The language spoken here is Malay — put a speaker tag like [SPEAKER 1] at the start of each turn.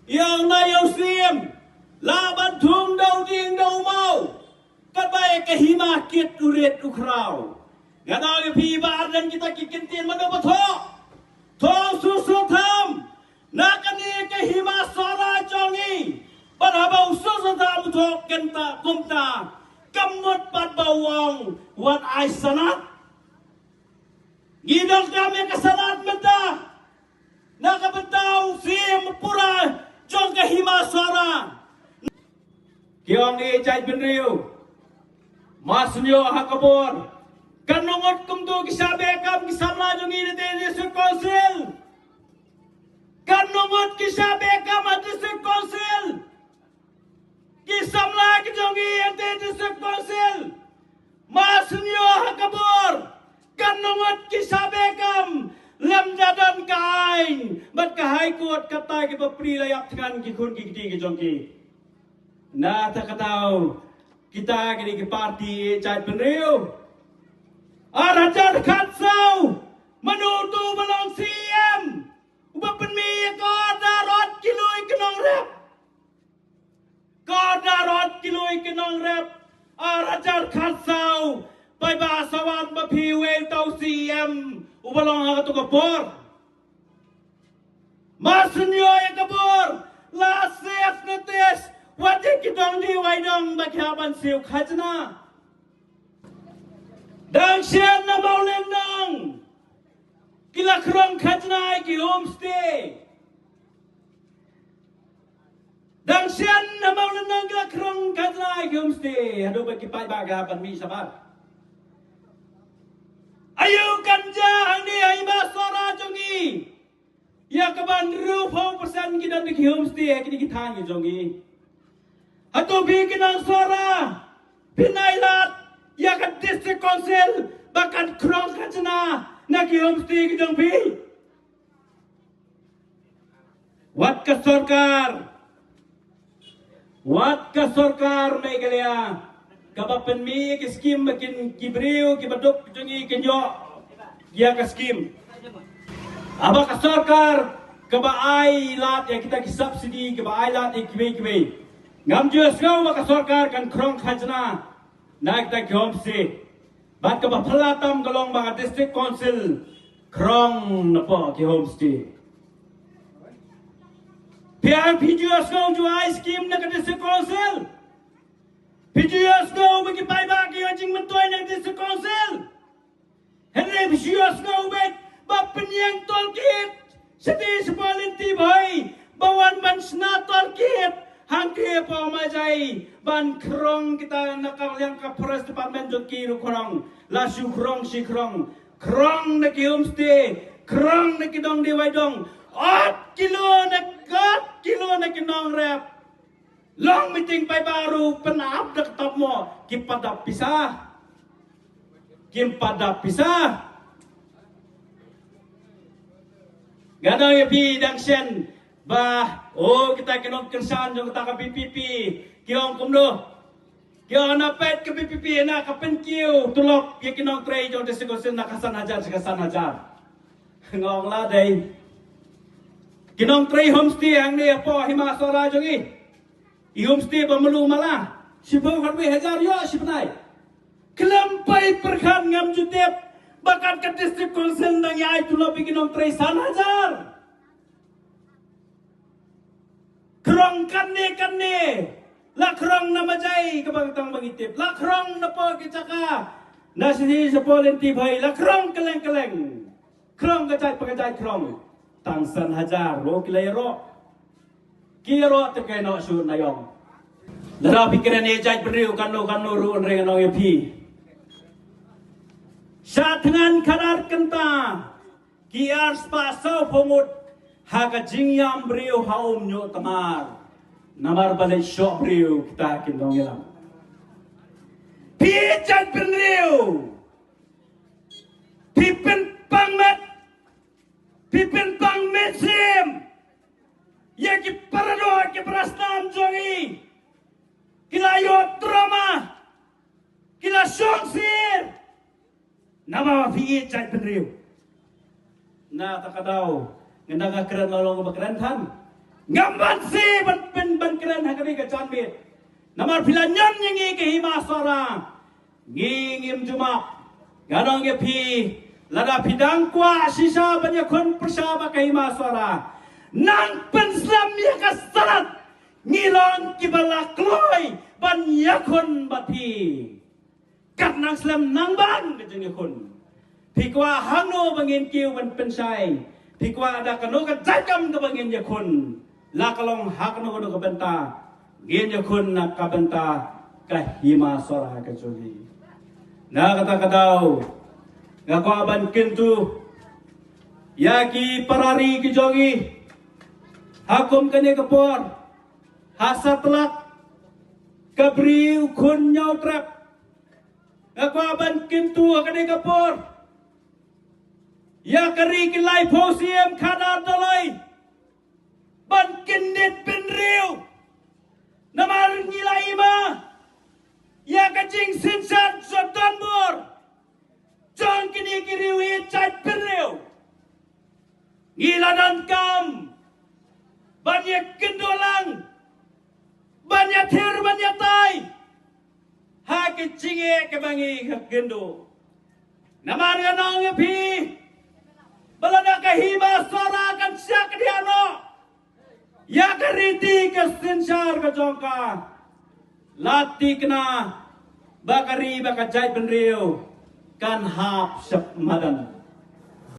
[SPEAKER 1] yang na yang sim la ban thung đâu ding đâu mau kat bai ke hima kit uret ukrau gadal phi ba dan kita kikin tin mano batho thong su su tham na kani ke hima sara jongi ban habau su su tham thok kenta kumta kamut pat bawang wat ai sanat gidal kami kesanat menta nakabentaw sim pura jong ke hima sara kiong ni cai penriu masnyo hakabor kanongot kumtu kisabe kam kisamla jongi ni district council kanongot kisabe kam district council kisamla jongi ni district council masnyo hakabor kanongot kisabe kam lem jadan kain bat kahai kuat kata ke papri layak kan ki khun ki ti ki jongki na ta katau kita kini ke parti cai penriu arajan khatsau menutu belong CM uba penmi ko darot kiloi kenong rep ko darot kiloi kenong rep arajan khatsau bai ba sawan ba piwe tau CM ubalong ha tu kapor masunyo ya kapor la sef notice wajib kitong di waidong bakhaban siu khajna dang sian na mauleng dong kila krong khajna ki homestay dang sian na mauleng dong kila krong khajna ki homestay adu baki pai bagaban mi sabar ayo kanja angni ai basora jongi ya kaban rupau persen kita di homestay kini kita ngi jongi atau bikin suara pinailat ya kan district council bahkan krong kacana nak homestay kita bi wat ka sarkar Meghalaya kabapen mi ke skim makin kibriu ki badok jongi kenyo ya ka skim aba ka sarkar kaba ai lat ya kita ki subsidi kaba ai lat kibe ngam jeus ngau maka sarkar kan krong khajna naik ta homestay bat ka phalatam galong ba district council krong napa ki homestay pian pjus ngau ju ai scheme na ka district council pjus ngau bagi pai ba ki anjing mentoi na district council henry pjus ngau bet ba penyang tolkit seti sepalinti bhai bawan ban sna tolkit hangke pa majai ban krong kita nakal yang ka forest department joki ru krong la su krong si krong na ki homestay krong na ki dong di waidong 8 kilo na ki nong rep long meeting pai baru penap dak top mo ki padap pisah gadang ya pi dang sen bah oh kita kena kensan jong kita ke PPP kiong kumdo kiong na pet ke PPP na ka penkiu tulok ye kinong tray jong disikusen na kasan hajar ngong la dai kinong tray homestay ang ni apo hima sora jong i homestay pemelu malah sibo harwe hajar yo sibnai kelampai perkhan ngam jutep bakat ke district council nang yai tulok kinong tray san hajar krong kanne la krong na majai kabang tang mangitip la krong na po kicaka na sini sa polenti bhai la krong keleng krong kajai krong tangsan hajar ro kilayro kiro te kay no su na yong dara pikiran e jai priu kanu ru re no yepi satngan karar kenta kiar spa so pomut haga jingyam brio haum nyo tamar namar balik syok brio kita kindong ilam pijan brio pipin pang mesim ya ki parado ki prastam jongi kila yo drama kila songsir nama pijan brio na takadaw nga nagakaran malong magkarantan Ngamban si ban keren hakari ka canbit. Namar pilanyan yang ke hima sora. Ngingim jumak. Ganong ye pi lada pidang kwa sisa banyak kon persama ke hima sora. Nang penslam ya kasarat. Ngilong kibala kloy banyak kon bati. Kat nang slam nang ban kejeng kon. Pikwa hano bangin kiu ban pensai. Pikwa ada kanu ka jakam ke bangin ya kon. Lakalong hakno kono kabenta genya kun na kabenta kahima sora kajoli na kata kadau ngako aban kintu yaki parari kijogi hakum kene kapor hasatlak kabri kun nyau trap ngako aban kintu kene kapor ya kari kilai posiem kadar dolai ban kinit bin riu namar ngilai ma ya kacing sinsan sotan bor jang kini kiriwi cat bin riu ngila dan kam banyak kendolang banyak thir banyak tai ha kacing kebangi kendo namar ganong pi balada kahima sora kan syak diano ya kariti ke sensar ke jongka lati kena bakari bakajai penriu kan hap sep madan